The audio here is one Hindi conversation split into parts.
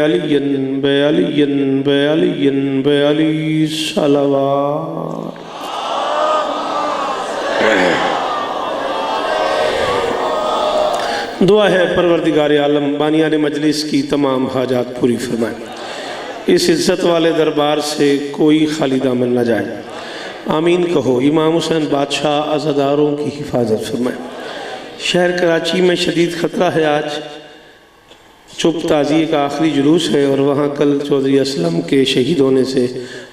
अलियन बेअलियन बेअलियन बेअली सलावत। दुआ है परवरदिगार आलम बानियान मजलिस की तमाम हाजात पूरी फरमाए, इस इज़्ज़त वाले दरबार से कोई खाली दामन न जाए। आमीन कहो। इमाम हुसैन बादशाह अज़ादारों की हिफाजत फरमाए। शहर कराची में शदीद ख़तरा है। आज चुप ताज़िए का आखिरी जुलूस है और वहाँ कल चौधरी असलम के शहीद होने से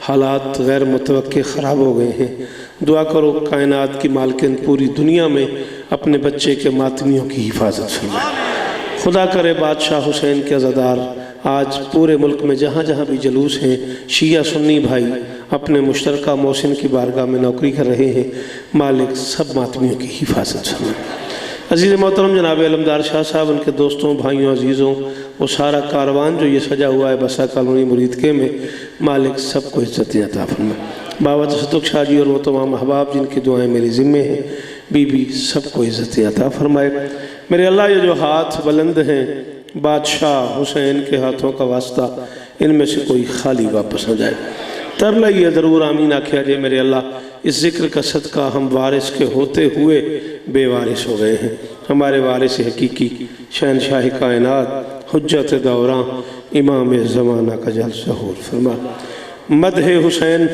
हालात गैर मुतवक्के ख़राब हो गए हैं। दुआ करो कायनात की मालकिन पूरी दुनिया में अपने बच्चे के मातमियों की हिफाजत फरमाए। खुदा करे बादशाह हुसैन के अज़ादार आज पूरे मुल्क में जहाँ जहाँ भी जुलूस हैं, शिया सुन्नी भाई अपने मुश्तरका मोहसिन की बारगाह में नौकरी कर रहे हैं। मालिक सब मातमियों की हिफाजत फरमाए। अज़ीज़ मोहतरम जनाब अलमदार शाह साहब, उनके दोस्तों भाइयों अजीज़ों, वो सारा कारवान जो ये सजा हुआ है बसा कॉलोनी मुरीदके में, मालिक सबको इज़्ज़त अता फरमाए। बाबा तसद्दुक़ शाह जी और वो तमाम अहबाब जिनकी दुआएं मेरे ज़िम्मे हैं, बीबी सबको इज़्ज़त अता फरमाए। मेरे अल्लाह ये जो हाथ बुलंद हैं बादशाह हुसैन के हाथों का वास्ता, इनमें से कोई खाली वापस न जाए। तरला ये ज़रूर आमीन आखिया जे मेरे अल्लाह, इस ज़िक्र का सदका हम वारिस के होते हुए बेवारिस हो गए हैं। हमारे वारिस हकीकी शहनशाह कायनात हुज्जत दौरां इमाम ज़माना का जल ज़हूर फरमा। मदह हुसैन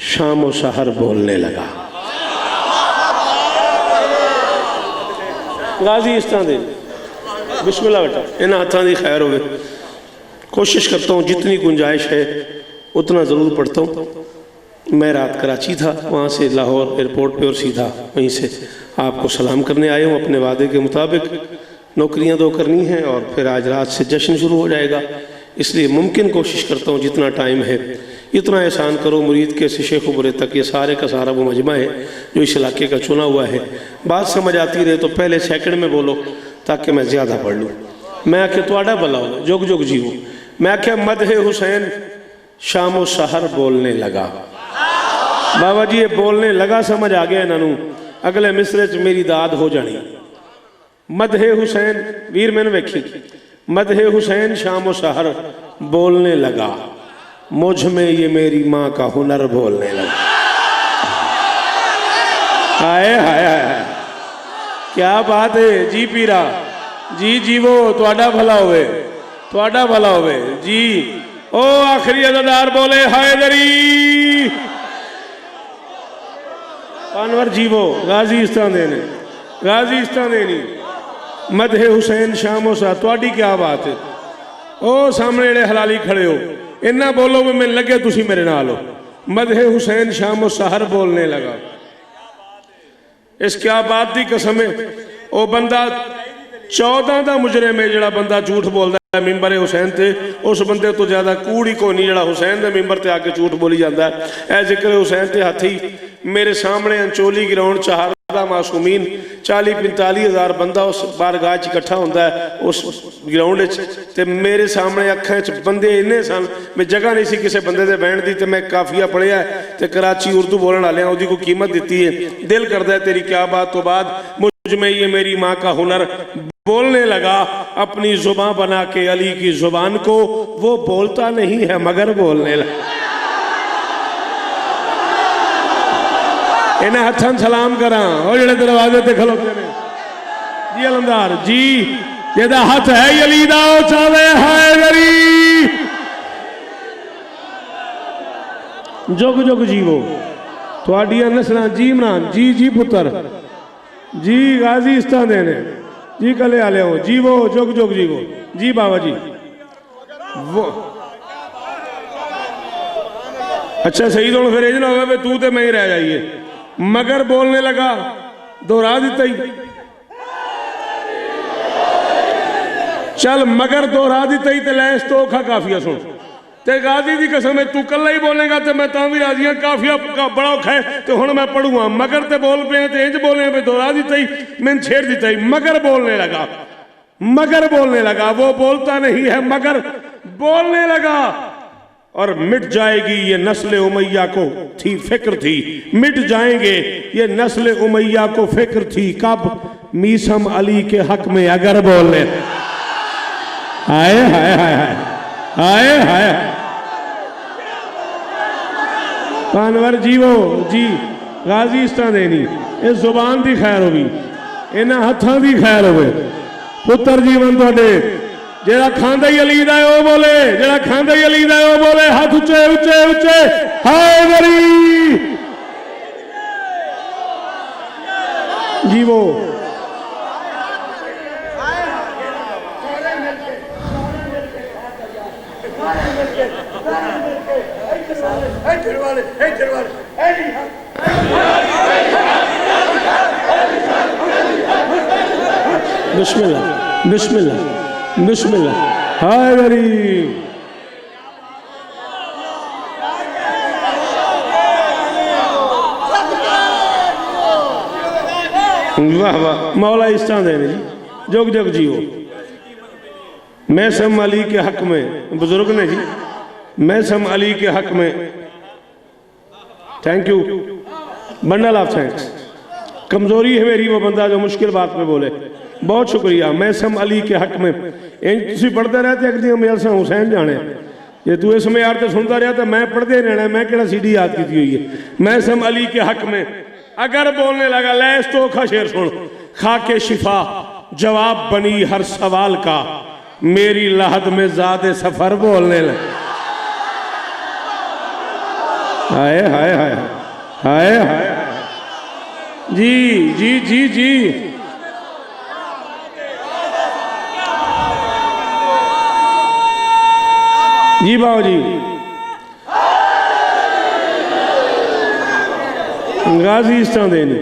शाम व सहर बोलने लगा। गाजी इस तरह दे बिस्मिल्लाह बेटा, इन हाथों की खैर होवे। कोशिश करता हूँ जितनी गुंजाइश है उतना ज़रूर पढ़ता हूँ। मैं रात कराची था, वहाँ से लाहौर एयरपोर्ट पे और सीधा वहीं से आपको सलाम करने आया हूँ। अपने वादे के मुताबिक नौकरियाँ 2 करनी हैं और फिर आज रात से जश्न शुरू हो जाएगा, इसलिए मुमकिन कोशिश करता हूँ जितना टाइम है इतना एहसान करो। मुरीद के से शेख बुरे तक ये सारे का सारा वो मजमा है जो इस इलाके का चुना हुआ है। बात समझ आती रहे तो पहले सेकंड में बोलो ताकि मैं ज़्यादा पढ़ लूँ। मैं आख्या तुआडा भला हो, जुग जुग जीवो। मैं आख्या मदह हुसैन शाम व सहर बोलने लगा। बाबा जी ये बोलने लगा समझ आ गया इन्हों। अगले मिसरे च मेरी दाद हो जानी। मदह हुसैन वीर मैंने वेखी, मदह हुसैन शाम व सहर बोलने लगा, मुझ में ये मेरी माँ का हुनर बोलने लगा। हाय हाय हाय, क्या बात है जी पीरा जी। जीवो तुआडा भला होवे, तुआडा भला होवे जी। ओ आखिरी अज़ादार बोले हैदरी अनवर जीवो। गाजी इस तरह देने, गाजी इस तरह देनी। मदह हुसैन शामो सा तुआडी क्या बात है। ओ सामने जेड़े हलाली खड़े हो इन्ना बोलो भी मैंने लगे तुसी मेरे नाल हो। मदह हुसैन शामो सहर बोलने लगा। इस क्या बात की कसम है। ओ बंदा 14 का मुजरिम है जिहड़ा बंदा झूठ बोलता है मिंबर हुसैन ते, उस बंदे तो ज्यादा कूड़ ही कोई नहीं जिहड़ा हुसैन के मिंबर ते आके झूठ बोली जाता है। ए जिक्र हुसैन ते हाथी मेरे सामने अंचोली ग्राउंड चार मासूमीन 40-45 हज़ार बंदा उस बारगाह च इकट्ठा होंदा है उस ग्राउंड ते मेरे सामने अखां च बंदे इन्ने सन मैं जगह नहीं सी किसी बंदे दे बैठण दी। ते मैं काफिया पढ़िया ते कराची उर्दू बोलण वाले ओदी को कीमत दी है। दिल करदा है तेरी क्या बात तो बाद मुझ में ये मेरी माँ का हुनर बोलने लगा। अपनी जुबान बना के अली की जुबान को वो बोलता नहीं है मगर बोलने लगा। इन्हें हथन सलाम करा और जेड़े दरवाजे ते खलोते ने जी अलमदार जी, जेदा हथ है अली दा ओ चावे हैदरी। जुग जुग जीवो तुहाडियां नस्लां जी इमरान जी जी पुत्र जी। गाजी इस तरह देने जी कले आले हो जीवो जुग जुग जीवो जी। बाबा जी वो अच्छा सही तो फिर ना हो तू तो मैं ही रह जाइए। मगर बोलने लगा, दोहरा दिता ही चल मगर दोहरा दिता ही ते लैस तो औखा काफिया सुन ते गाजी की कसम है तू कला ही बोलेगा तो मैं भी राजी हाँ। काफिया बड़ा औखा है तो हुण मैं पढ़ूंगा। मगर ते बोल पे तो इंज बोले पे दोहरा दिता ही मैंने छेड़ दिता ही। मगर बोलने लगा, मगर बोलने लगा। वो बोलता नहीं है मगर बोलने लगा। और मिट जाएगी ये नस्ल उमैया को थी फिक्र थी, मिट जाएंगे ये नस्ल उमैया को फिक्र थी। कब मीसम अली के हक में अगर बोलने हाय हाय हाय हाय हाय हाय पानवर जीवो जी गाजी इस तरह देनी इस जुबान की खैर होगी इन्होंने हाथों की खैर हो पुत्र जीवन थोड़े जेड़ा खांदा ही अली दा ओ बोले जेड़ा खांदा ही अली दा ओ बोले हाथ उच्चे उच्चे उच्चे हाय मेरी जीवो बिस्मिल्लाह बिस्मिल्लाह बिस्मिल्लाह हाय मेरी वाह वाह मौला इस तरह देने जी जुग जुग जियो मैं सम अली के हक में बुजुर्ग ने जी मैं सम अली के हक में thank you bundle of thanks कमजोरी है मेरी वो बंदा जो मुश्किल बात पे बोले बहुत शुक्रिया मैं सम अली के हक में इंज पढ़ते रहते एक दिन मेरे से हुसैन जाने जे तू इस में यार तो सुनता रहा तो मैं पढ़ते रहना मैं केड़ा सीडी याद की हुई है मैं सम अली के हक में अगर बोलने लगा लैस तो खा शेर सुन खा के शिफा जवाब बनी हर सवाल का मेरी लहद में ज़ादे सफर बोलने लगा हाय हाय हाय हाय हाय जी जी जी जी जी बाबू जी गाजी इस तरह देने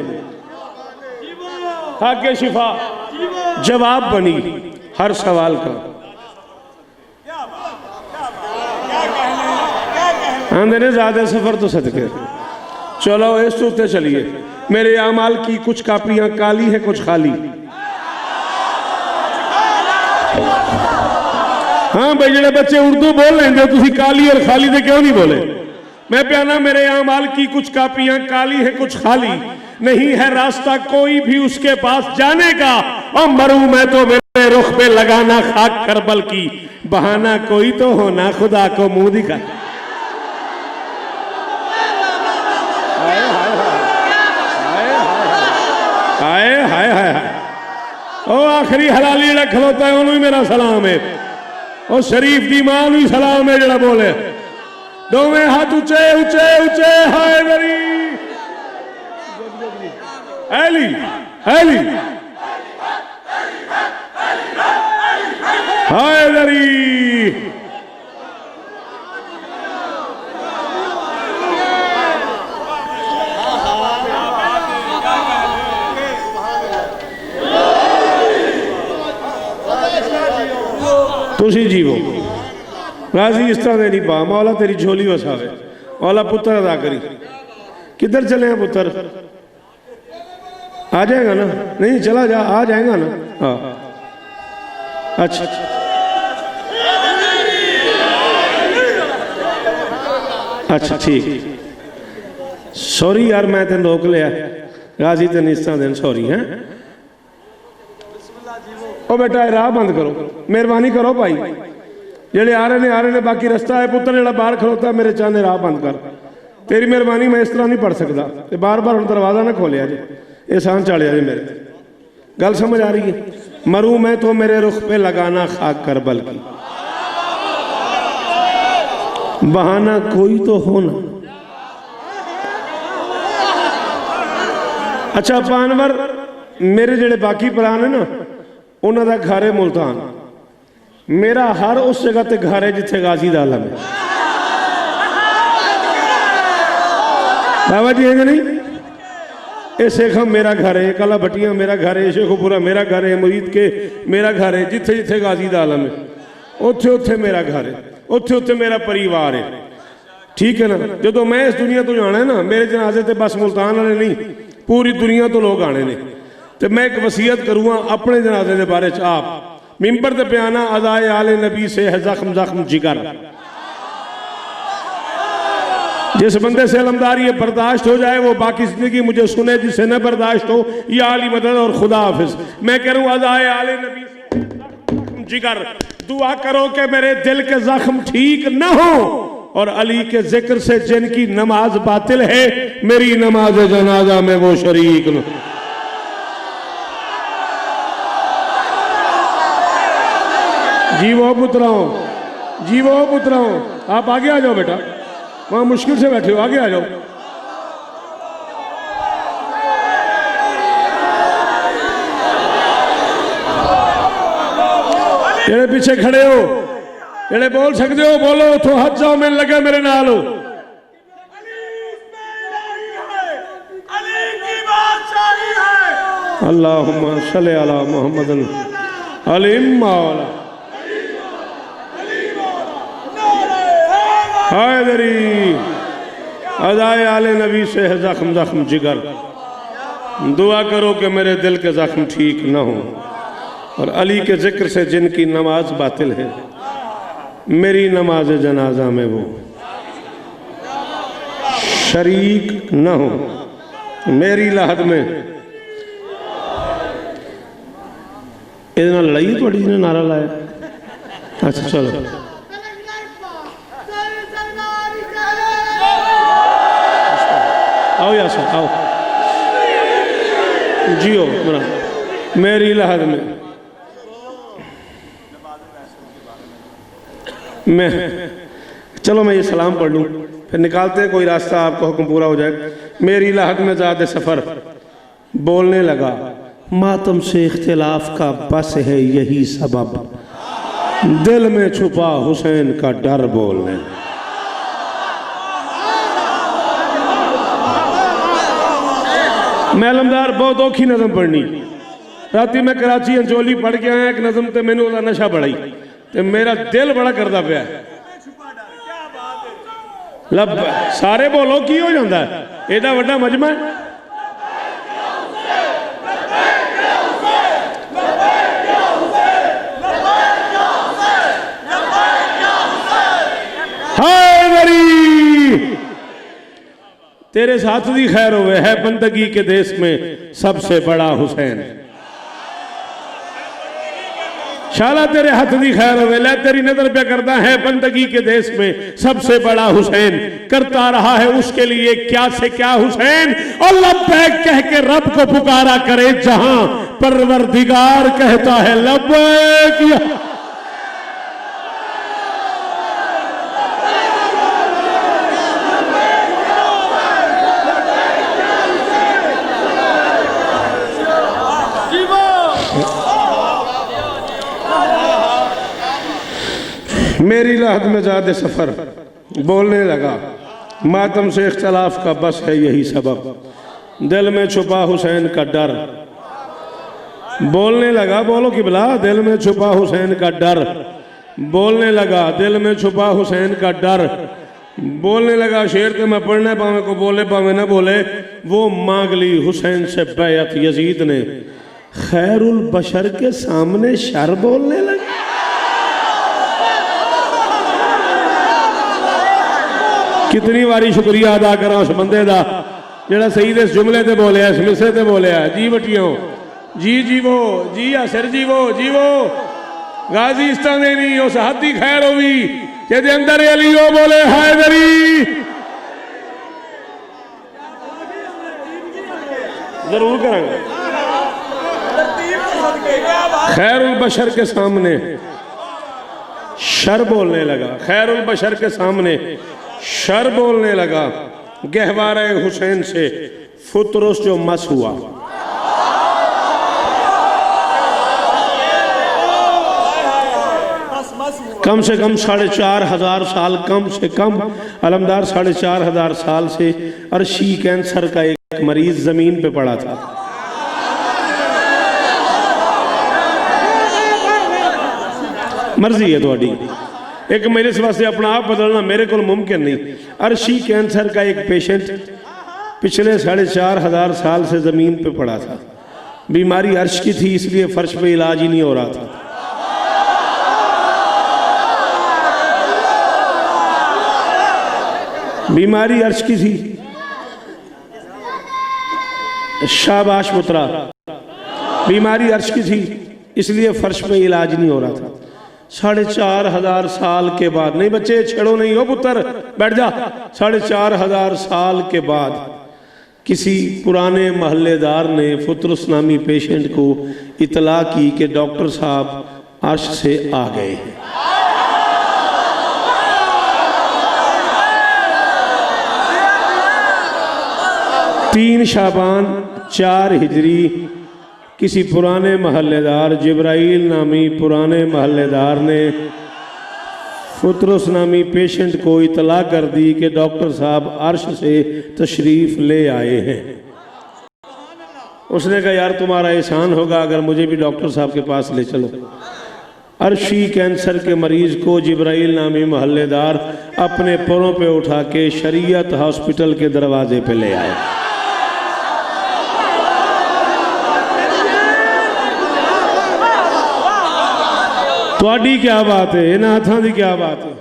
हाके शिफा जवाब बनी हर सवाल का आंदे ने ज्यादा सफर तो सदके चलो इस उत्ते चलिए मेरे आमाल की कुछ कापियां काली है कुछ खाली हाँ भाई जेडे बच्चे उर्दू बोल लेंगे तुसी काली और खाली दे क्यों नहीं बोले मैं प्याना मेरे आमाल की कुछ कापियां काली है कुछ खाली नहीं है रास्ता कोई भी उसके पास जाने का और मरूं मैं तो मेरे रुख पे लगाना खाक करबल की बहाना कोई तो होना खुदा को मुंह दिखा हाय हाय हाय ओ आखिरी हलाली जड़ा खलोता है उन्होंने मेरा सलाम है और शरीफ दी मां भी सलाम है जड़ा बोले दोवें हाथ ऊंचे ऊंचे ऊंचे हाय मेरी अली अली हाय मेरी तुसी जीवो गाजी इस तरह नहीं पा मौला तेरी झोली वसावे मौला पुत्र अदा करी किधर चले हैं पुत्र आ जाएगा ना नहीं चला जा आ जाएगा ना हाँ अच्छा अच्छा ठीक सॉरी यार मैं तेन रोक लिया गाजी तेन इस तरह दिन सॉरी है ओ बेटा राह बंद करो मेहरबानी करो भाई जेडे आ रहे ने बाकी रास्ता है पुत्र जेड़ा बाहर खलोता मेरे चाहने राह बंद कर तेरी मेहरबानी मैं इस तरह नहीं पढ़ सकता ते बार बार हम दरवाजा ना खोलिया जी एहसान चालिया जी मेरे गल समझ आ रही है मरूं मैं तो मेरे रुख पे लगाना खाक करबल की बहाना कोई तो होना अच्छा पानवर मेरे जेडे बाकी प्राण है ना उन्होंने घर है मुल्तान मेरा हर उस जगह ते घर है जिथे गाजी दा आलम है बाबा जी है नहीं ये शेखम मेरा घर है काला भट्टियां मेरा घर है शेखोपुरा मेरा घर है मुरीद के मेरा घर है जिथे जिथे गाजी दा आलम है उथे उथे मेरा घर है उथे उथे मेरा परिवार है ठीक है ना जो मैं इस दुनिया तो जाना है ना मेरे जनाजे ते बस मुल्तान वाले नहीं पूरी दुनिया तो लोग आने ने तो मैं एक वसीयत करूँगा अपने जनाजे के बारे च आप मिंबर ते प्याना अदाए आले नबी से है जख्म जख्म जिगर जिस बंदे से अलमदारी ये बर्दाश्त हो जाए वो बाकी जिंदगी मुझे सुने जिसे न बर्दाश्त हो या अली मदद और खुदा हाफिज मैं कह रहा हूँ अदाए आले नबी से जिगर दुआ करो कि मेरे दिल के जख्म ठीक न हो और अली के जिक्र से जिनकी नमाज बातिल है मेरी नमाज जनाजा में वो शरीक न। जीवो पुत्राओ, जीवो पुत्राओ, आप आगे आ जाओ बेटा, वहां मुश्किल से बैठे हो, आगे आ जाओ। जेड़े पीछे खड़े हो, जेड़े बोल सकते हो बोलो, तो हाथ जाओ, मिल लगे मेरे नाल हो। अल्लाहुम्मा सल्ली अला मुहम्मद अली मौला हैदरी अदाए आले नबी से है जख्म जख्म जिगर। दुआ करो कि मेरे दिल के जख्म ठीक न हो और अली के जिक्र से जिनकी नमाज बातिल है मेरी नमाज जनाजा में वो शरीक न हो। मेरी लाहद में इतना लड़ाई थोड़ी ने नारा लाया। अच्छा चलो आओ यार आओ, जियो मेरा मेरी लाहद में। मैं चलो मैं ये सलाम पढ़ लूँ फिर निकालते हैं कोई रास्ता, आपका हुक्म पूरा हो जाए। मेरी लाहद में ज़ाद सफ़र बोलने लगा, मातम से इख्तिलाफ का बस है यही सबब, दिल में छुपा हुसैन का डर बोलने। मैं अलमदार बहुत औखी नज़म पढ़नी। राती मैं कराची अंचोली पढ़ के आया, एक नज़म तो मैंने उसका नशा बढ़ाई तो मेरा दिल बड़ा करता पाया। लब सारे बोलो की हो जाता है, एडा वड्डा मजमा है। तेरे साथ दी खैर हुए है बंदगी के देश में सबसे बड़ा हुसैन। शाला तेरे हाथ दी खैर हुए, ले तेरी नजर पे करता है बंदगी के देश में सबसे बड़ा हुसैन। करता रहा है उसके लिए क्या से क्या हुसैन, और लब्बैक कह के रब को पुकारा करे जहां परवरदिगार कहता है लब्बैक। मेरी लाहद में ज़ाद सफ़र बोलने लगा, मातम से इख्तलाफ का बस है यही सबब, दिल में छुपा हुसैन का डर बोलने लगा। बोलो कि बिला, दिल में छुपा हुसैन का डर बोलने लगा, दिल में छुपा हुसैन का डर बोलने लगा। शेर के मैं पढ़ने पावे को बोले पावे ना बोले, वो मांग ली हुसैन से बैत यजीद ने, खैरुल बशर के सामने शर बोलने लगे। कितनी बारी शुक्रिया अदा करा उस बंदे का जेड़ा सही इस जुमले ते बोलिया, इस मिसरे ते बोलिया। जी बटियों जी जीवो, जी असर जीवो, जीवो गाजी इस तरह नहीं उस हाथी खैर होगी जेदे अंदर अली हो बोले हैदरी। जरूर करेंगे। खैरुल बशर के सामने शर बोलने लगा, खैरुल बशर के सामने शर बोलने लगा। गहवारे हुसैन से फुतरुस जो मस हुआ, कम से कम 4,500 साल, कम से कम अलमदार 4,500 साल से अर्शी कैंसर का एक मरीज जमीन पे पड़ा था। मर्जी है थोड़ी, एक मेरे वास्ते अपना आप बदलना मेरे को मुमकिन नहीं। अर्शी कैंसर का एक पेशेंट पिछले 4,500 साल से ज़मीन पे पड़ा था। बीमारी अर्श की थी इसलिए फर्श पे इलाज ही नहीं हो रहा था। बीमारी अर्श की थी, शाबाश पुत्रा, बीमारी अर्श की थी इसलिए फर्श पे इलाज नहीं हो रहा था। 4,500 साल के बाद, नहीं बच्चे छेड़ो नहीं, हो पुत्र बैठ जा, 4,500 साल के बाद किसी पुराने महल्लेदार ने फुतरस नामी पेशेंट को इतला की कि डॉक्टर साहब अर्श से आ गए हैं। तीन शाबान 4 हिजरी किसी पुराने महल्लेदार, जिब्राइल नामी पुराने महल्लेदार ने फुतरस नामी पेशेंट को इतला कर दी कि डॉक्टर साहब अर्श से तशरीफ़ ले आए हैं। उसने कहा यार तुम्हारा एहसान होगा अगर मुझे भी डॉक्टर साहब के पास ले चलो। अर्शी कैंसर के मरीज़ को जिब्राइल नामी महल्लेदार अपने पैरों पे उठा के शरीयत हॉस्पिटल के दरवाजे पे ले आए। तुहाडी क्या बात है, इन हाथों की क्या बात है।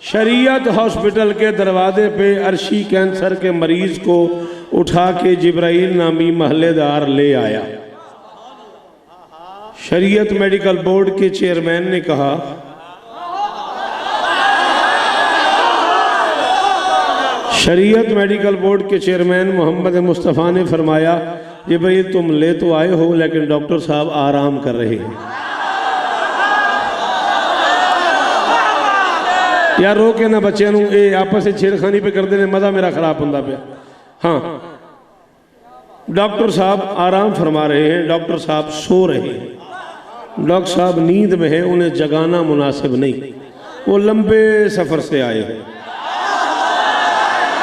शरीयत हॉस्पिटल के दरवाजे पे अर्शी कैंसर के मरीज को उठा के जिब्राइल नामी महल्लेदार ले आया। शरीयत मेडिकल बोर्ड के चेयरमैन ने कहा शरीयत मेडिकल बोर्ड के चेयरमैन मोहम्मद मुस्तफ़ा ने फरमाया जिब्राइल तुम ले तो आए हो लेकिन डॉक्टर साहब आराम कर रहे हैं। यार रो के ना बच्चों ये आपस में छेड़खानी पे करते हैं, मज़ा मेरा खराब होता पे। हाँ डॉक्टर साहब आराम फरमा रहे हैं, डॉक्टर साहब सो रहे हैं, डॉक्टर साहब नींद में है, उन्हें जगाना मुनासिब नहीं, वो लंबे सफ़र से आए हैं।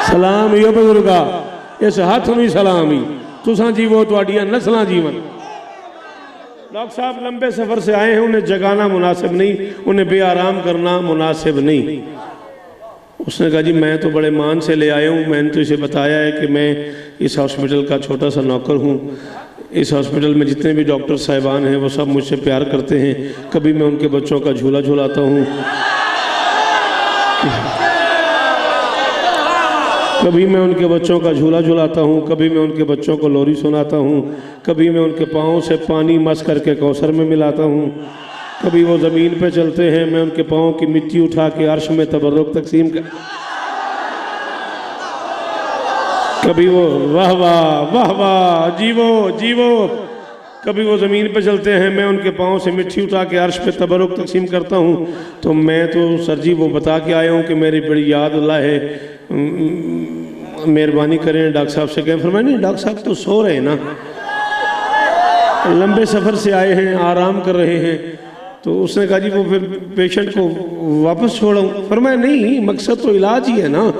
सलाम यो बुजुर्गा, इस हाथ में सलाम ही तुसा जीवो तुहाडियां नस्लां जीवन। डॉक्टर साहब लंबे सफ़र से आए हैं, उन्हें जगाना मुनासिब नहीं, उन्हें बेआराम करना मुनासिब नहीं। उसने कहा जी मैं तो बड़े मान से ले आया हूँ, मैंने तो इसे बताया है कि मैं इस हॉस्पिटल का छोटा सा नौकर हूँ। इस हॉस्पिटल में जितने भी डॉक्टर साहिबान हैं वो सब मुझसे प्यार करते हैं। कभी मैं उनके बच्चों का झूला झुलाता हूँ, कभी मैं उनके बच्चों का झूला झुलाता हूँ, कभी मैं उनके बच्चों को लोरी सुनाता हूँ, कभी मैं उनके पाँव से पानी मस करके कौसर में मिलाता हूँ, कभी वो ज़मीन पे चलते हैं मैं उनके पाँव की मिट्टी उठा के अर्श में तबर्रुक तकसीम कर, कभी वो वाह वाह वाह वाह जीवो जीवो, कभी वो ज़मीन पे चलते हैं मैं उनके पाँव से मिट्टी उठा के अर्श पे तबर्रुक तकसीम करता हूँ। तो मैं तो सर जी वो बता के आया हूँ कि मेरी बड़ी याद अल्लाह है, मेहरबानी करें डॉक्टर साहब से कहें। फरमाया नहीं डॉक्टर साहब तो सो रहे हैं ना, लंबे सफ़र से आए हैं, आराम कर रहे हैं। तो उसने कहा जी वो फिर पेशेंट को वापस छोड़ाऊँ। फरमाया नहीं मकसद तो इलाज ही है ना।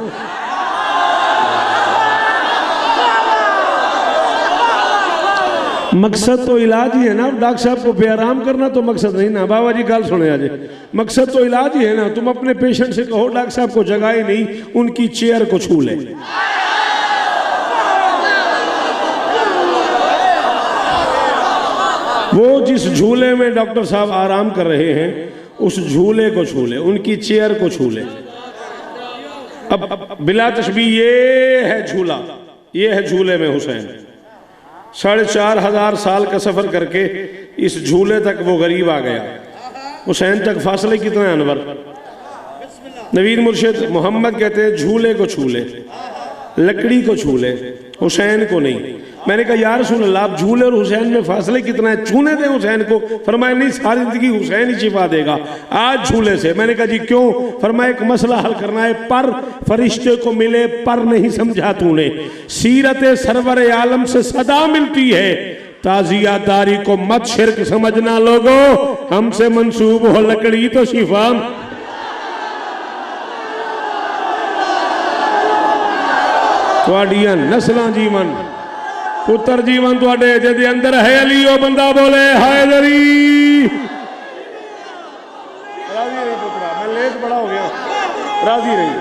मकसद तो इलाज ही है ना, डॉक्टर साहब को बेआराम करना तो मकसद नहीं ना। बाबा जी गल सुने आज, मकसद तो इलाज ही है ना। तुम अपने पेशेंट से कहो डॉक्टर साहब को जगाए नहीं, उनकी चेयर को छू ले। वो जिस झूले में डॉक्टर साहब आराम कर रहे हैं उस झूले को छू ले, उनकी चेयर को छू ले। अब बिला तशबीह ये है झूला, ये है झूले में हुसैन। 4,500 साल का सफ़र करके इस झूले तक वो गरीब आ गया। हुसैन तक फासले कितना है अनवर? नवीन मुर्शिद मोहम्मद कहते हैं झूले को छू ले, लकड़ी को छू ले, हुसैन को नहीं। मैंने कहा यार रसूल अल्लाह आप झूले और हुसैन में फासले कितना है, छूने दें हुसैन को। फरमाया नहीं सारी जिंदगी हुसैन ही शिफा देगा, आज झूले से। मैंने कहा जी क्यों? फरमाया एक मसला हल करना है, पर फरिश्ते को मिले पर नहीं समझा तूने। सीरत सरवर आलम से सदा मिलती है, ताजियादारी को मत शिरक समझना लोगो, हमसे मंसूब हो लकड़ी तो शिफा। तुहाडियां नस्लां जीवन, पुत्र जीवन तुहाडे जिहदे अंदर है अली, ओ बंदा बोले हैदरी। राजी रही पुत्रा, मैं लेट बड़ा हो गया, राजी रही।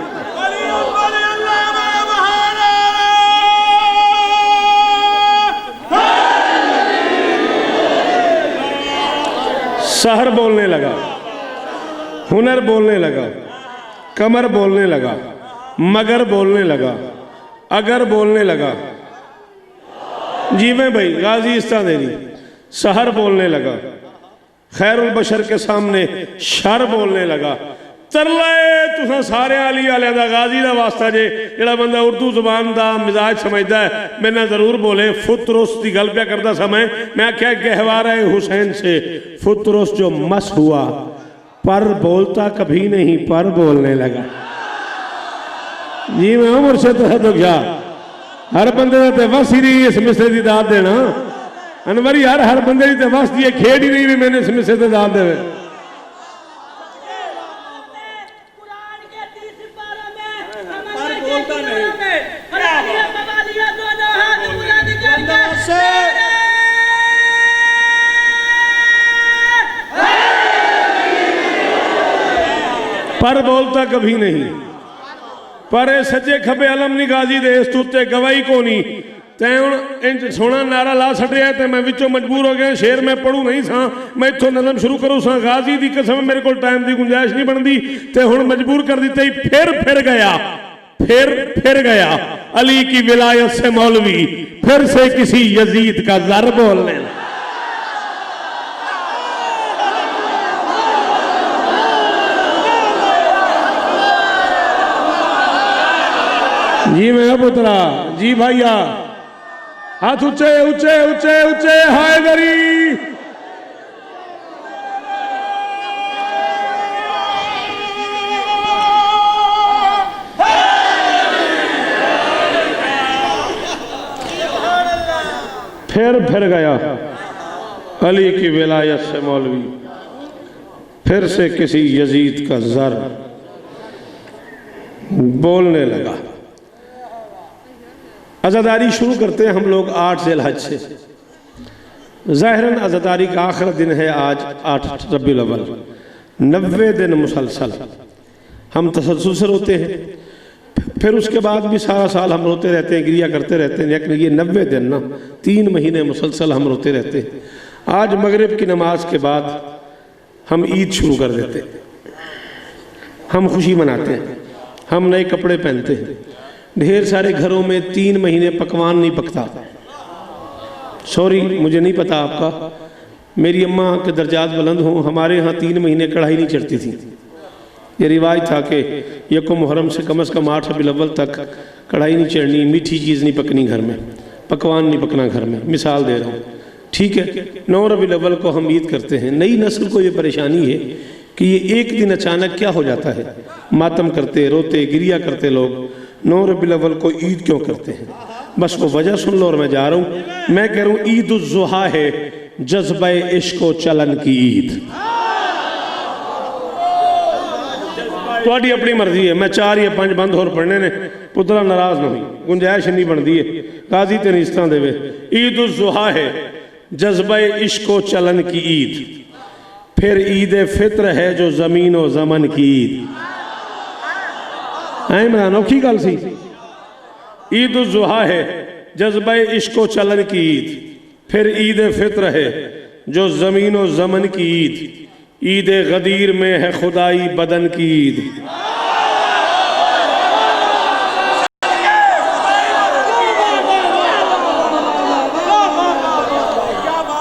सहर बोलने लगा, हुनर बोलने लगा, कमर बोलने लगा, मगर बोलने लगा, अगर बोलने लगा, जी मैं भाई गाजी इस्ता देनी। सहर बोलने लगा, खैरुल बशर के सामने शर बोलने लगा। तरले तुसा सारे अली वाले दा गाजी दा वास्ता जे जेड़ा बंदा उर्दू जुबान दा मिजाज समझदा है मेरे नाल जरूर बोले। फुतरुस की गल पे करता समय मैं क्या गहवारा हुसैन से फुतरुस जो मस हुआ पर बोलता कभी नहीं पर बोलने लगा। जी मैं मुर्शिद तो क्या हर बंदे का बस ही नहीं इस मिसरे की दाद देना। अनवर यार हर बंदे की बस की खेड ही नहीं भी मैंने इस मिसरे से दाद दे। पर बोलता कभी नहीं। पर सज्जे खबे अलम नहीं गाजी दे इस उत्ते गवाही को नहीं। तैं हुण सोना नारा ला छड़िया तो मैं विचों मजबूर हो गया। शेर मैं पढ़ू नहीं सा मैं इत्थों नज़म शुरू करूँ सा। गाजी की कसम मेरे को टाइम की गुंजाइश नहीं बनती तो हुण मजबूर कर दी। फिर गया फिर गया अली की विलायत से मौलवी फिर से किसी यजीद का ज़र बोलने। जी मैं पुत्रा जी भैया हाथ ऊंचे ऊंचे ऊंचे ऊंचे हाय गरी। फिर गया अली की विलायत से मौलवी फिर से किसी यजीद का ज़र बोलने लगा। अज़ादारी शुरू करते हैं हम लोग 8 ज़िलहज से। ज़ाहिरन अज़ादारी का आखिर दिन है आज 8 रबीउल अव्वल। 90 दिन मुसलसल हम तसल्सल से रोते हैं। फिर उसके बाद भी सारा साल हम रोते रहते हैं गिरिया करते रहते हैं। लेकिन ये 90 दिन ना 3 महीने मुसलसल हम रोते रहते हैं। आज मगरिब की नमाज के बाद हम ईद शुरू कर देते हैं। हम खुशी मनाते हैं हम नए कपड़े पहनते हैं। ढेर सारे घरों में 3 महीने पकवान नहीं पकता। सॉरी मुझे नहीं पता आपका। मेरी अम्मा के दर्जात बुलंद हों हमारे यहाँ 3 महीने कढ़ाई नहीं चढ़ती थी। ये रिवाज था कि यको मुहर्रम से कम 8 रबीउल अव्वल तक कढ़ाई नहीं चढ़नी, मीठी चीज़ नहीं पकनी घर में, पकवान नहीं पकना घर में। मिसाल दे रहा हूँ ठीक है। 9 रबीउल अव्वल को हम ईद करते हैं। नई नस्ल को ये परेशानी है कि ये एक दिन अचानक क्या हो जाता है। मातम करते रोते गिरिया करते लोग 9 रबीउल अव्वल को ईद क्यों करते हैं। बस वो वजह सुन लो और मैं जा रहा हूँ। मैं कह रहा हूँ ईद उज़ ज़ुहा है जज्बे इश्क व चलन की ईद। थोड़ी अपनी मर्जी है। मैं 4 या 5 बंद होर पढ़ने ने पुत्रा नाराज ना हुई गुंजाइश नहीं बनती है। गाजी तेन इस तरह देवे ईद उज़ ज़ुहा है जज्बे इश्क व चलन की ईद। फिर ईद फित्र है जो ज़मीन व ज़मन की ईद। है इमरान औखी गल सी। ईद उज़ ज़ुहा है जज्बे इश्क व चलन की ईद। फिर ईद फित्र है जो ज़मीन व ज़मन की ईद। ईद गदीर में है खुदाई बदन की ईद।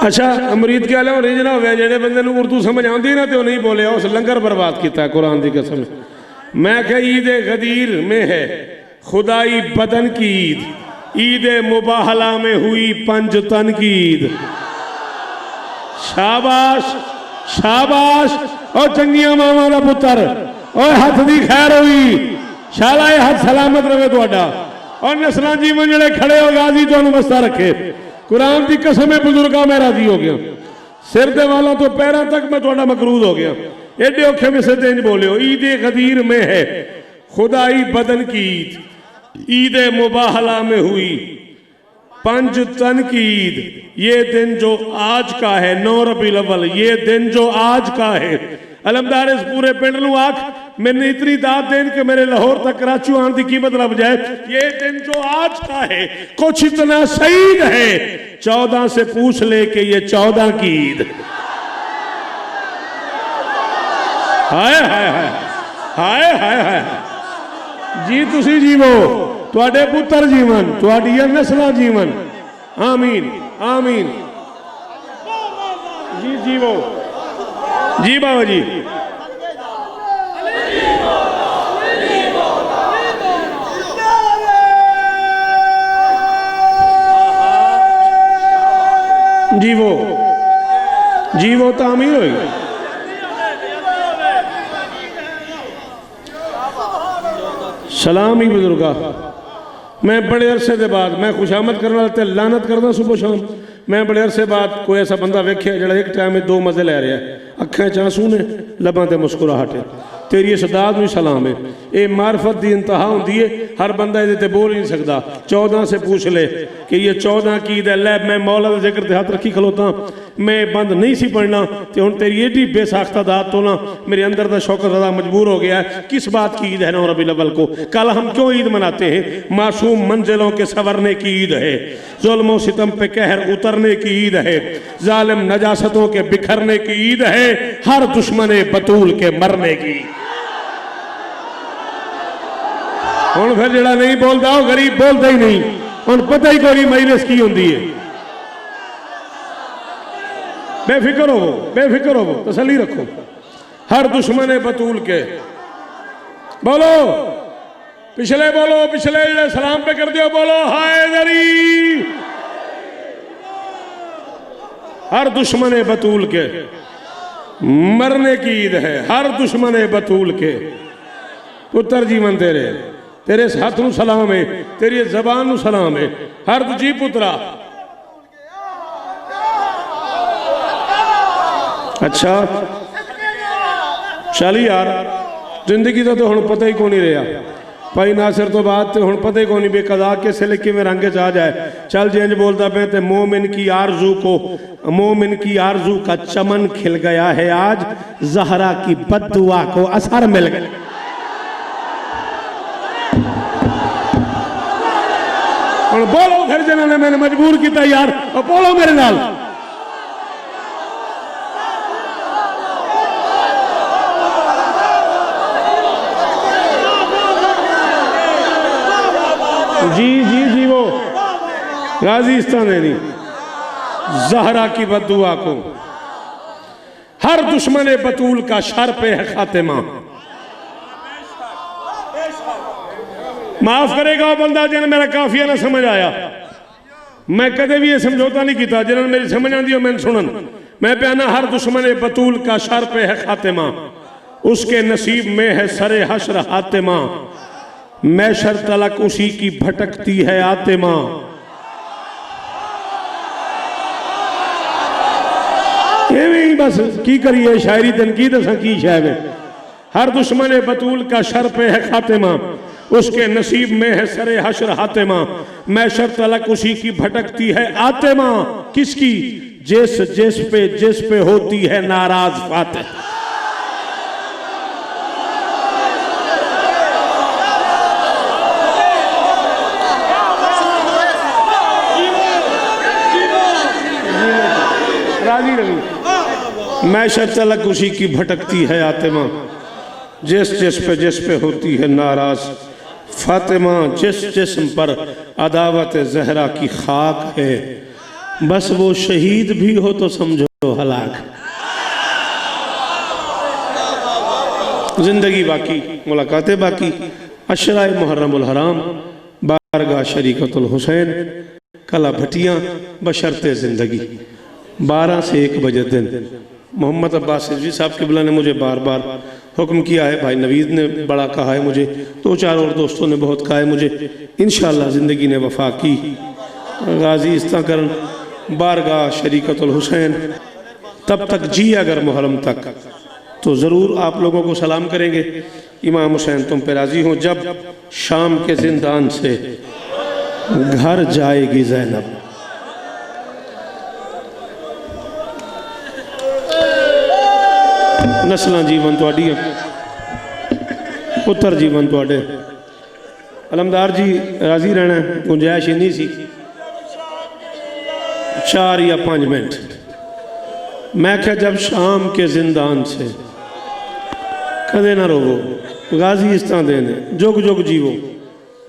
अच्छा अमरीद क्या लो रिजना हो जेडे बंदे उर्दू समझ आती ना तो नहीं बोले उस लंगर बर्बाद किया कुरान की कसम। मैं क्या ईद गदीर में है खुदाई बदन की ईद। ईद मुबाहला में हुई पंजतन की ईद। शाबाश शाबाश और चंगिया मामा का पुत्र और हथ की खैर हुई शाला हथ सलामत रहे थोड़ा और नस्ल जीवन जड़े खड़े हो गाजी तो बस्ता रखे। कुरान की कसम बुजुर्गा मैं राजी हो गया। सिर दे वालों तो पैरों तक मैं थोड़ा मकरूज हो गया। एडे औखे में से तेज बोले हो। ईद गदीर में है खुदाई बदन की ईद। ईद मुबाहला में हुई पंजतन की ईद। ये दिन जो आज का है 9 रबीउल अव्वल ये दिन जो आज का है। अलमदार इस पूरे पिंड नूं आख मैंने इतनी दाद देन के मेरे लाहौर तक कराची आने की कीमत लग जाए। ये दिन जो आज का है कुछ इतना सईद है 14 से पूछ ले के ये 14 की ईद। हाय हाय हाय हाय हाय हाय जी तुसी जीवो तुहाडे पुत्र जीवन तुहाडियां नस्लां जीवन। आमीन आमीन जी जीवो जी बाबा जी। जी वो तामीर हुई। सलाम ही बुजुर्गा। मैं बड़े अरसे के बाद मैं खुशामद करने वाले लानत करदा सुबह शाम। मैं बड़े अरसे बाद कोई ऐसा बंदा वेख्या जड़ा एक टाइम में दो मजे लै रहा है, अखें च आंसू ने, लबां ते मुस्कुराहट है। तेरी इस दाद में सलाम है। ये मार्फत की इंतहा होंदी है, हर बंदा ये बोल नहीं सकता। 14 से पूछ ले कि ये 14 की ईद है, लै मैं मौला का जिक्र ते हाथ रखी खलोता, मैं बंद नहीं सी पढ़ना, तो हुण तेरी एडी बेसाख्ता दात तो ना मेरे अंदर का शौकत ज़्यादा मजबूर हो गया है। किस बात की ईद है 9 रबीउल अव्वल को? कल हम क्यों ईद मनाते हैं? मासूम मंजिलों के संवरने की ईद है, जुल्म सितम पे कहर उतरने की ईद है, जालिम नजासतों के बिखरने की ईद है, हर दुश्मन बतूल के मरने की। हुण फिर जड़ा नहीं बोलता वो गरीब बोलता ही नहीं। हुण पता ही कोई मजलिस की होंदी है। बेफिक्र हो, तसल्ली रखो। हर दुश्मन बतूल के बोलो, पिछले जड़े सलाम पे कर दियो बोलो हैदरी। हर दुश्मन बतूल के मरने की ईद है, हर दुश्मन बतूल के। पुत्र जीवन तेरे हाथ नू सलाम है, तेरी जबान नू सलाम है। हर जी पुत्रा। अच्छा चल यार, जिंदगी का तो हुण पता ही कौन रहा। भाई नासिर तो बाद तो हुण पता ही कौन भी कदा किस ले किवें रंग च आ जाए। चल जेंज बोलता पे ते मोमिन की आरजू का चमन खिल गया है आज, जहरा की बद्दुआ को असर मिल गया। और बोलो फिर जिन्होंने मैंने मजबूर किया यार, और बोलो मेरे नाल। जी वो गाजीस्तान नहीं, जहरा की बद्दुआ को हर दुश्मन बतूल का शर पे है खातिमा। माफ करेगा वो बंदा जिन्हें मेरा काफिया ना समझ आया। मैं कदे भी ये समझौता नहीं किया, जिन्होंने मेरी समझ आती हो मैंने सुनन। मैं प्याना हर दुश्मन बतूल का शर पे है खातिमा, उसके नसीब में है सरे हश्र हातिमा, मैशर तलक उसी की भटकती है आतिमा। बस की करिए शायरी तनकीद असा की शायद। हर दुश्मन बतूल का शर पे है खातिमा, उसके नसीब में है सरे हश्र हातिमा, मैशर तलक उसी की भटकती है आतिमा। किसकी? जिस पे होती है नाराज फातिह। राजी रही। मैशर तलक उसी की भटकती है आतिमा, जिस पे होती है नाराज फातिमा। जिस जिस्म पर अदावत जहरा की खाक है, बस वो शहीद भी हो तो समझो हलाक। जिंदगी बाकी, मुलाकातें बाकी। अशराए मुहर्रमुल हराम, बारगाह शरीकतुल हुसैन, कला भटियाँ, बशर्ते जिंदगी। 12 से 1 बजे दिन। मोहम्मद अब्बास रिजवी साहब किबला ने मुझे बार बार हुक्म किया है, भाई नवीद ने बड़ा कहा है मुझे, 2-4 और दोस्तों ने बहुत कहा है मुझे। इंशाअल्लाह ज़िंदगी ने वफा की। गाजी इस्ता करन बारगाह शरीकतुल हुसैन, तब तक जी अगर मुहर्रम तक, तो ज़रूर आप लोगों को सलाम करेंगे। इमाम हुसैन तुम पे राज़ी हो जब शाम के जिंदान से घर जाएगी ज़ैनब। नस्ल जीवन तुहाडी, पुत्र जीवन तुहाडे। अलमदार जी राजी रहना, गुंजाइश इन्नी सी 4 या 5 मिनट। मैं क्या जब शाम के जिंदान से कदे ना रोवो, गाजी इस तरह देने जुग जुग जीवो।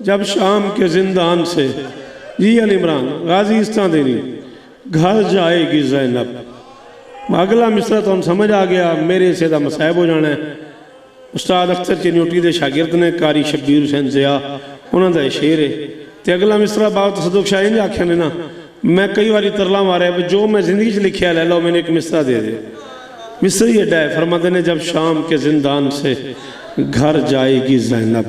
जब शाम के जिंदान से जी अल इमरान गाजी इस तरह देनी, घर जाएगी ज़ैनब। अगला मिसरा तो समझ आ गया, मेरे हिस्से का मसायब हो जाना है। उस्ताद अख्तर चिन्योटी के शागिर्द ने कारी शब्बीर हुसैन ज़िया, उन्होंने शेर है। तो अगला मिसरा बाबा तसद्दुक़ शाह इंज आख्या ने ना, मैं कई बार तरला मारा है जो मैं जिंदगी च लिखिया ले लो, मैंने एक मिसरा दे दे। मिसरा ही एडा है, फरमाते ने जब शाम के जिंदान से घर जाएगी ज़ैनब,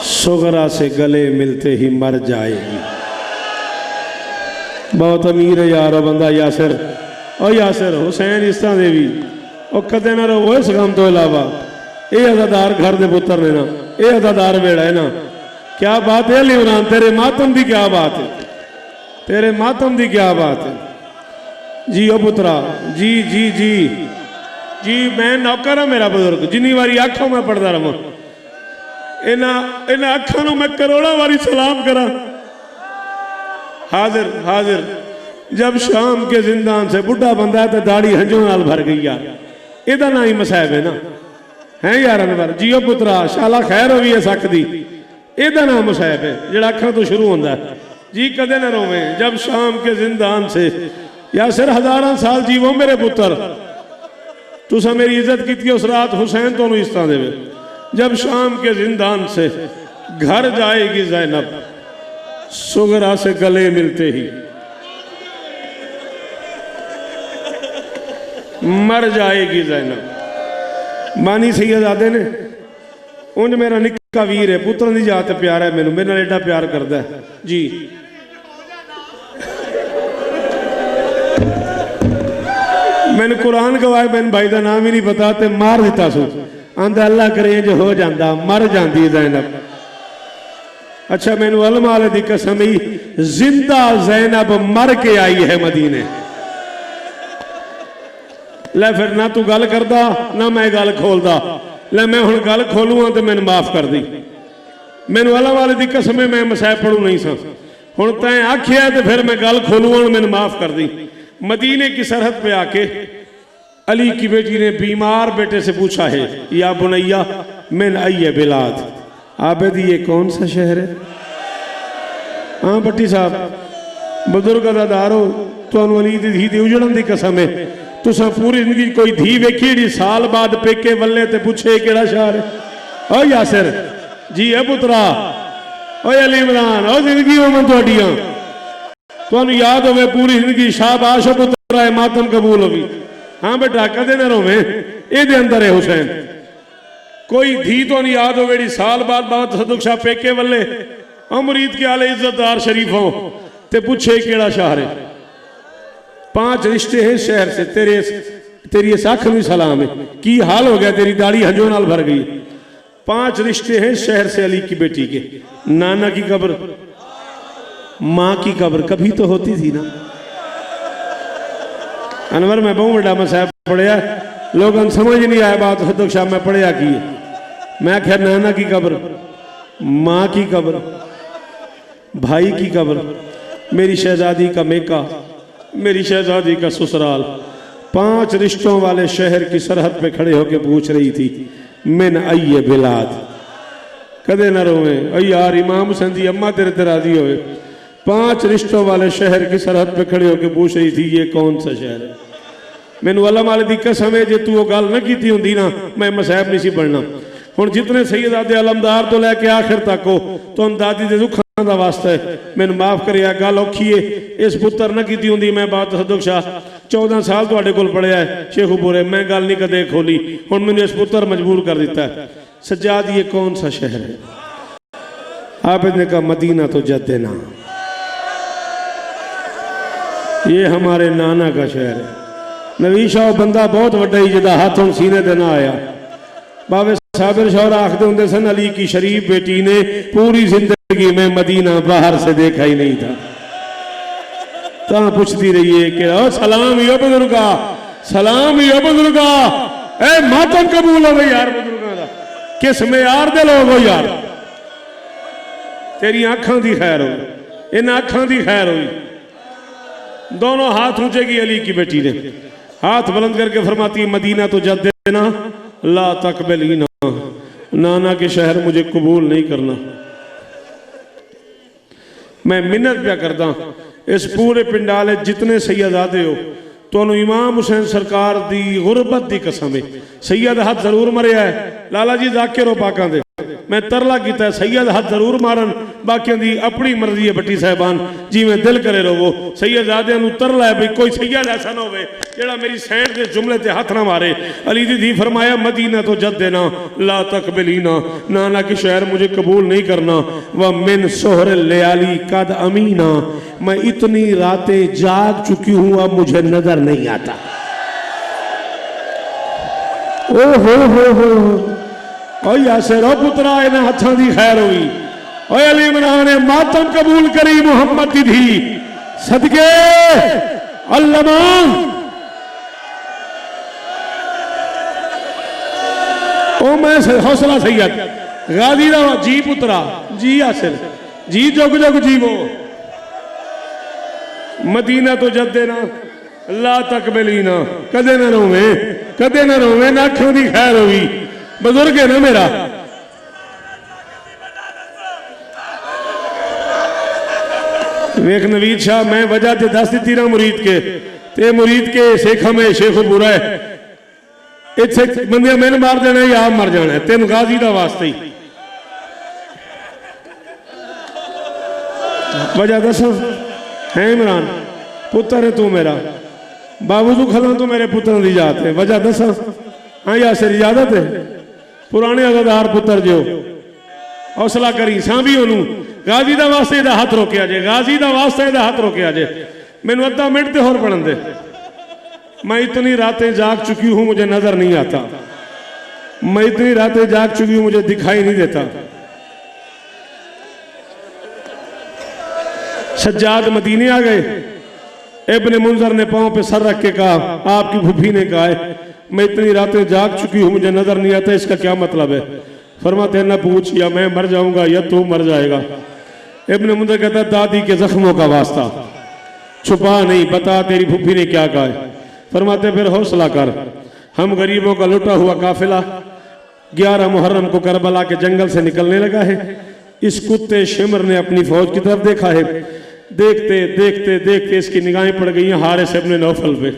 सुगरा से गले मिलते ही मर जाएगी। बहुत अमीर है यार बंदा यासिर, और यासिर हुसैन इस तरह दे भी और कदे ना रहो इस काम तो इलावा। ये अदादार घर के पुत्र ने ना, ये अदादार बेड़ा है ना। क्या बात है अली इमरान, तेरे मातम की क्या बात है, तेरे मातम की क्या बात है। जी ओ पुत्रा, जी जी जी जी, मैं नौकर हाँ मेरा बुजुर्ग, जिन्नी वारी आखो मैं पढ़ता रहा। इन्ह अखा मैं करोड़ों वारी सलाम करा। हाजिर हाजिर, जब शाम के जिंदान से बुढ़ा बंदा है तो दाढ़ी हंजों नाल भर गई यार, इहदा ना ही मसायब है ना, है यार अनवर। जियो पुत्रा, शाला खैर हो भी है सकती, इहदा नाम मसायब है जिहड़ा अखां तो शुरू होंदा है। जी कदे ना रोवें जब शाम के जिंदान से, या सिर हजारां साल जीवो मेरे पुत्र, तुसा मेरी इज्जत की उस रात हुसैन तो इस तरह देवे। जब शाम के जिंदान से घर जाएगी ज़ैनब, सुगरा से गले मिलते ही मर जाएगी ज़ैनब। मानी सैयदादे ने उंज मेरा निक्का वीर है, पुत्र की जात प्यार है मैनू, मेरे नाल एडा प्यार करता है जी। मैंने कुरान गवाए, मैंने भाई का नाम ही नहीं पता, तो मार दिता सू। आंदा अल्लाह करे जो हो जाता, मर जाती ज़ैनब। अच्छा मैनू अलम वाले की कसम ही, जिंदा ज़ैनब मर के आई है मदीने। ले फिर ना तू गल करदा ना मैं गल खोलदा, ले मैं हुण गल खोलूँ तो मैनू माफ कर दी। मैनू अलम वाले की कसम मैं मसायब पढ़ू नहीं सा, हुण तैं आखिया तो फिर मैं गल खोलूँ, मैनू माफ कर दी। मदीने की सरहद पे आके अली की बेटी ने बीमार बेटे से पूछा है, या बुनैया मिन अय्य बिलाद, आबिद ये कौन सा शहर है। हाँ भट्टी साहब बुजुर्ग अदादार हो, तुहानू अली दी धी दी उजड़न की कसम है, तुसा पूरी जिंदगी कोई धी वेखी जी साल बाद पेके वल्ले ते पूछे केड़ा शहर है। ओ यासिर जी है पुत्रा, ओ अली इमरान, ओ जिंदगी होवन तुहाडियां, तुहानू याद होवे पूरी जिंदगी शाबाश हो पुत्रा, है मातम कबूल होवी। हाँ बेटा कदे ना रोवे, ये अंदर है हुसैन। कोई धी तो नहीं याद होवे जी साल बाद बाबा तसद्दुक़ शाह पेके वल्ले मुरीद के आले इज्जतदार शरीफों ते पूछे केड़ा शहर है। 5 रिश्ते हैं शहर से, तेरी इस आँख में सलाम है, की हाल हो गया, तेरी दाढ़ी हंजों नाल भर गई। 5 रिश्ते हैं शहर से अली की बेटी के, नाना की कब्र, माँ की कब्र कभी तो होती थी ना। अनवर मैं बहुत बड़ा मसायब पढ़िया, लोगों समझ नहीं आया बात तसद्दुक़ शाह मैं पढ़िया की है। मैं खैर नाना की कब्र, माँ की कब्र, भाई की कब्र, मेरी शहजादी का मेका, मेरी शहजादी का ससुराल, 5 रिश्तों वाले शहर की सरहद पे खड़े होकर पूछ रही थी मिन अय्य बिलाद। कदे ना रोवे ओ यार, इमाम हुसैन दी अम्मा तेरे ते राजी होए। 5 रिश्तों वाले शहर की सरहद पे खड़े होकर पूछ रही थी ये कौन सा शहर है। मैनू अल्लाह वाले दी कसम है, जे तू वो गल न की होंदी ना मैं मसायब नहीं सी पढ़ना। हुण जितने सैयदादे अलमदार तो लैके आखिर तक हो तो दादी दे दुखा का वास्ता है, मैनू माफ करिया, गल औखी है। इस पुत्र न की होंदी मैं बात तसद्दुक़ शाह 14 साल तुहाडे कोल पढ़िया है शेखुपुरे, मैं गल नहीं कदे खोली, हुण मैनू इस पुत्र मजबूर कर दिता है। सज्जाद ये कौन सा शहर है। आबिद ने कहा मदीना तो जद्देना, ये हमारे नाना का शहर है। नवी शाह बंदा बहुत वड्डा ही जिदा हाथ हम सीने ते ना आया। बाबे साबिर शौर आखते होंगे सन अली की शरीफ बेटी ने पूरी जिंदगी में मदीना बाहर से देखा ही नहीं था। तो पूछती रही है कि ओ सलाम यो बुजुर्गा, सलाम यो बुजुर्गा, ए मातम कबूल हो गई यार बुजुर्गा दा, किस मेयार दे लोग हो यार, तेरी आंखां दी खैर हो, इन आंखां दी खैर हुई। दोनों हाथ ऊंचे की अली की बेटी ने, हाथ बुलंद करके फरमाती मदीना तो जद देना ला तकबलीना, नाना के शहर मुझे कबूल नहीं करना। मैं मिन्नत क्या करता, इस पूरे पिंडाले जितने सैयदादे हो तो इमाम हुसैन सरकार दी गुरबत दी कसम है सैयद हथ जरूर मरिया है लाला जी जाकिरो पाकां दे मैं तरला किया सैयद हथ जरूर मारन बाकियों की अपनी मर्जी है भट्टी साहबान जिमें दिल करे रहो सैयदजादे तरला है भाई कोई सैयद ऐसा ना हो जेड़ा मेरी सैन के जुमले ते हाथ ना मारे। अली दी धी फरमाया मदीना तो जद देना ला तकबलीना नाना की शहर मुझे कबूल नहीं करना व मिन सोहर लयाली कद अमीना मैं इतनी रातें जाग चुकी हूं अब मुझे नजर नहीं आता। ओ हो ओ यासिर ओ पुत्रा इन्हां हथां दी खैर हुई ओ अली इमरान ने मातम कबूल करी मोहम्मद दी धी सदके अल्लाह ओ मैं हौसला सैयद गाजी दा जी पुत्रा जी यासिर जी जुग जुग जीवो मदीना तो जद देना ला तकबलीना कदे ना रोवे ना अखों दी खैर हुई बुजुर्ग है ना मेरा। वेख नवीद शाह मैं वजह ते दस दी ना मुरीद के ते मुरीद के शेख में शेख बुरा है इतने बंदे मैंने मार देना या आप मर जाना है तेन गाजी का वास्ते ही वजह दस है इमरान पुत्र है तू मेरा बाबू तू खला तू मेरे पुत्रों की जात है वजह दस हाँ यासिर इजाजत है पुराने अजादार पुत्र जो हौसला करी सांभी ओनू गाजी का वास्ते इहदा हाथ रोकया जे गाजी का वास्ते इहदा हाथ रोकया जे मैनू अद्धा मिनट ते होर पढ़न दे मैं इतनी रातें जाग चुकी हूं मुझे नजर नहीं आता मैं इतनी रातें जाग चुकी हूं मुझे दिखाई नहीं देता। सज्जाद मदीने आ गए इब्ने मुंजर ने पांव पे सर रख के कहा आपकी फूफी ने कहा है मैं इतनी रातें जाग चुकी हूं मुझे नजर नहीं आता इसका क्या मतलब है। फरमाते न पूछ या मैं मर जाऊंगा या तू मर जाएगा। इब्ने मुंजर कहता दादी के जख्मों का वास्ता छुपा नहीं बता तेरी फूफी ने क्या कहा है। फरमाते फिर हौसला कर हम गरीबों का लुटा हुआ काफिला 11 मुहर्रम को करबला के जंगल से निकलने लगा है। इस कुत्ते शिमर ने अपनी फौज की तरफ देखा है देखते देखते देखते इसकी निगाहें पड़ गई हैं हारिस इब्ने नौफल पे।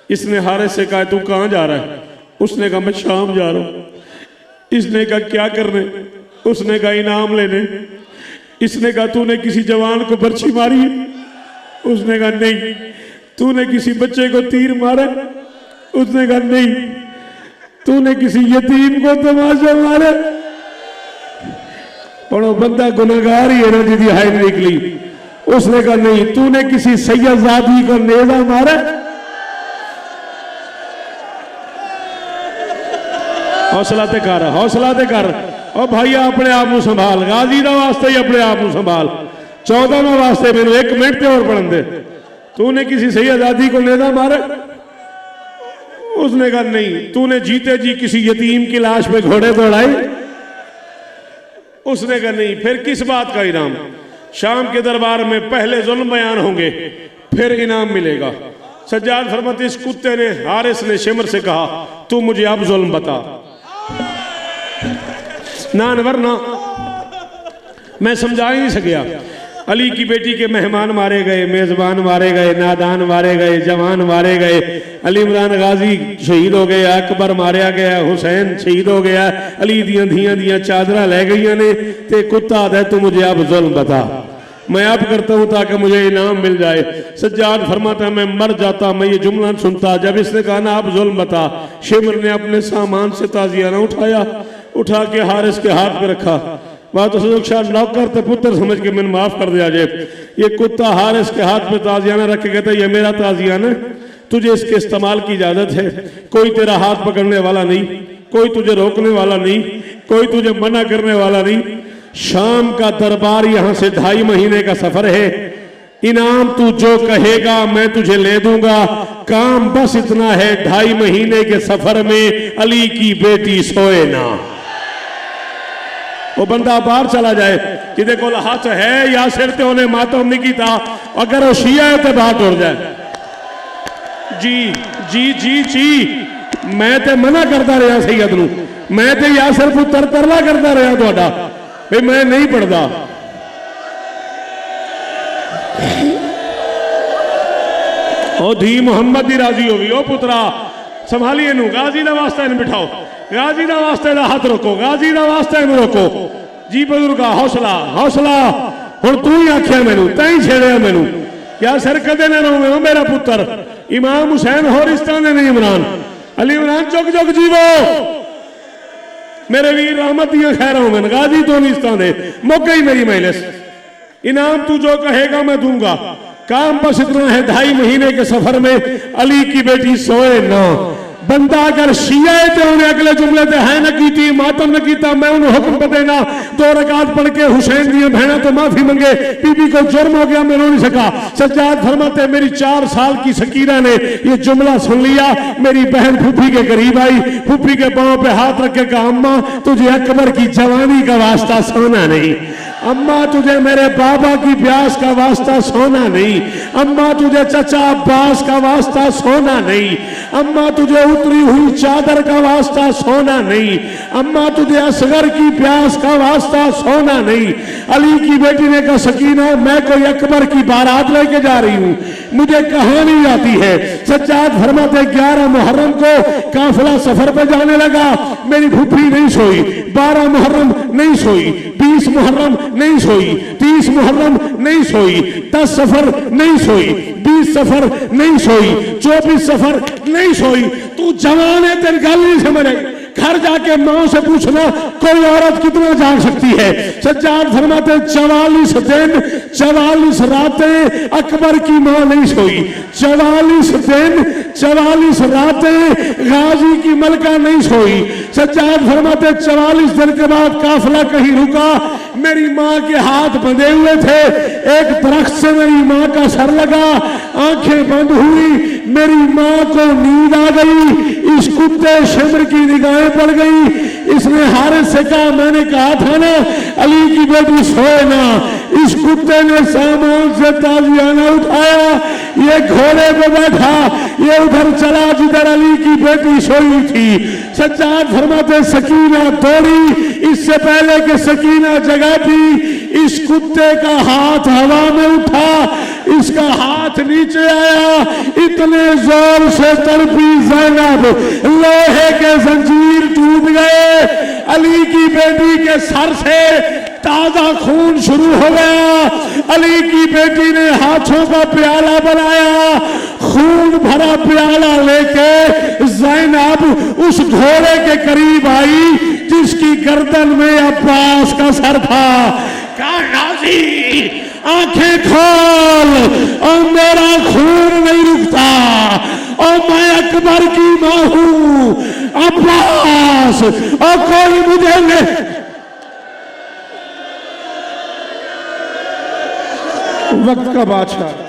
इसने हारिस से कहा तू कहाँ जा रहा है। उसने कहा मैं शाम जा रहा हूँ। इसने कहा क्या करने। उसने कहा इनाम लेने। इसने कहा तूने किसी जवान को बर्छी मारी है। उसने कहा नहीं। तूने किसी बच्चे को तीर मारा। उसने कहा नहीं। तूने किसी यतीम को तमाशा मारा। और बंदा गुनहगार ही है ना जिसकी हाय निकली। उसने कहा नहीं। तूने किसी सैयदजादी को नेजा मारा। हौसला ते कर और भाई अपने आप को संभाल गाजी का वास्ते ही अपने आप को संभाल 14वां वास्ते मैंने 1 मिनट और पढ़न दे। तूने किसी सैयदजादी को नेजा मारा। उसने कहा नहीं। तूने जीते जी किसी यतीम की लाश पे घोड़े दौड़ाए। उसने कहा नहीं। फिर किस बात का इनाम। शाम के दरबार में पहले जुल्म बयान होंगे फिर इनाम मिलेगा। सज्जाद फरमाते इस कुत्ते ने हारिस ने शिमर से कहा तू मुझे अब जुल्म बता। ना वरना मैं समझा ही नहीं सकिया। अली की बेटी के मेहमान मारे गए मेजबान मारे गए नादान मारे गए जवान मारे गए। अली इमरान गाजी शहीद हो गया अकबर मारिया गया हुसैन शहीद हो गया। अली दियां धियां दियां चादर लै गई ने ते कुत्ता आदा तू मुझे अब जुल्म बता मैं अब करता हूं ताकि मुझे इनाम मिल जाए। सज्जाद फरमाता मैं मर जाता मैं ये जुमला सुनता। जब इसने कहा ना आप जुल्म बता शिमर ने अपने सामान से ताजियाना उठाया उठा के हारिस के हाथ में रखा। बात तो नौकर तो पुत्र समझ के मैंने माफ कर दिया जाए। ये कुत्ता हारिस के हाथ में ताजियाना रख के कहता ये मेरा ताजियाना तुझे इसके इस्तेमाल की इजाजत है। कोई तेरा हाथ पकड़ने वाला नहीं कोई तुझे रोकने वाला नहीं कोई तुझे मना करने वाला नहीं। शाम का दरबार यहां से 2.5 महीने का सफर है। इनाम तू जो कहेगा मैं तुझे ले दूंगा। काम बस इतना है 2.5 महीने के सफर में अली की बेटी सोए ना। वो बंदा बाहर चला जाए कि को हाथ है या सिर ते उन्हें मातम नहीं किया अगर वो शिया है तो बाहर उड़ जाए। जी जी जी जी मैं तो मना करता रहा सैयद नू मैं तो यासिर पुत्र तरला करता रहा थोड़ा भाई मैं नहीं पढ़ता। ओ धी मुहम्मद दी राजी होगी। ओ पुत्रा संभालिए नू, गाजी दा वास्ता इन बिठाओ, गाजी दा वास्ते दा हाथ रोको, गाजी दा वास्ता इन रोको। जी बुजुर्गा हौसला हौसला, हुण तू ही आख्या मैनू, तैं छेड़िया मैनू, क्या सिर कदे ना रोवे मेरा पुत्र। इमाम हुसैन होर इस तरह नहीं इमरान, अली इमरान चुक चुक जीवो मेरे वीर, रहमत दियां खैर होंगे। गाजी तो नहीं इस तरह दे, मुक गई मेरी मजलिस। इनाम तू जो कहेगा मैं दूंगा। काम बस इतना है, 2.5 महीने के सफर में अली की बेटी सोए ना। बंदा अगर शिया है तो उन्हें अगले जुमले ते है न की मातम न किया, मैं उन्हें हुक्म पर देना 2 रकात पढ़ के हुसैन दिया बहना तो माफी मंगे, बीबी को जुर्म हो गया मैं रो नहीं सका। सज्जाद फरमाते मेरी 4 साल की सकीना ने ये जुमला सुन लिया। मेरी बहन फूफी के करीब आई, फूफी के पांव पे हाथ रख के कहा अम्मा तुझे अकबर की जवानी का वास्ता सोना नहीं, अम्मा तुझे मेरे बाबा की प्यास का वास्ता सोना नहीं, अम्मा तुझे चचा अब्बास का वास्ता सोना नहीं, अम्मा तुझे उतरी हुई चादर का वास्ता सोना नहीं, अम्मा तुझे असगर की प्यास का वास्ता सोना नहीं। अली की बेटी ने कहा सकीना मैं कोई अकबर की बारात लेके जा रही हूँ, मुझे कहानी आती है। सज्जाद फरमाते 11 मुहर्रम को काफिला सफर पे जाने लगा, मेरी फूफी नहीं सोई, 12 मुहर्रम नहीं सोई, 20 मुहर्रम नहीं सोई, 30 मुहर्रम नहीं सोई, 10 सफर नहीं सोई, 20 सफर नहीं सोई, 24 सफर नहीं सोई। तू जवान है, तेरी गल नहीं समझ आई। घर जाके मां से पूछना कोई औरत कितना जाग सकती है। सज्जाद फरमाते 44 दिन 44 रातें अकबर की मां नहीं सोई, 44 दिन 44 रातें गाजी की मलका नहीं सोई। सज्जाद फरमाते 44 दिन के बाद काफिला कहीं रुका, मेरी मां के हाथ बंधे हुए थे, एक दरख्त से मेरी मां का सर लगा, आंखें बंद हुई, मेरी मां को नींद आ गई। इस कुत्ते शिमर की निगाहें पड़ गई। इसने हारिस से कहा मैंने कहा था ना अली की बेटी सोए ना। इस कुत्ते ने सामान से ताजियाना उठाया, ये घोड़े पे बैठा, ये उधर चला जिधर अली की बेटी सोई थी। सज्जाद फरमाते सकीना दौड़ी, इससे पहले कि सकीना जगह थी इस कुत्ते का हाथ हवा में उठा, इसका हाथ नीचे आया, इतने जोर से तड़पी ज़ैनब, लोहे के जंजीर टूट गए। अली की बेटी के सर से ताजा खून शुरू हो गया। अली की बेटी ने हाथों का प्याला बनाया, खून भरा प्याला लेके ज़ैनब उस घोड़े के करीब आई जिसकी गर्दन में अब्बास का सर था। कहा गाजी आंखें खोल और मेरा खून नहीं रुकता और मैं अकबर की मां हूं अब्बास, और कोई मुझे वक्त का बादशाह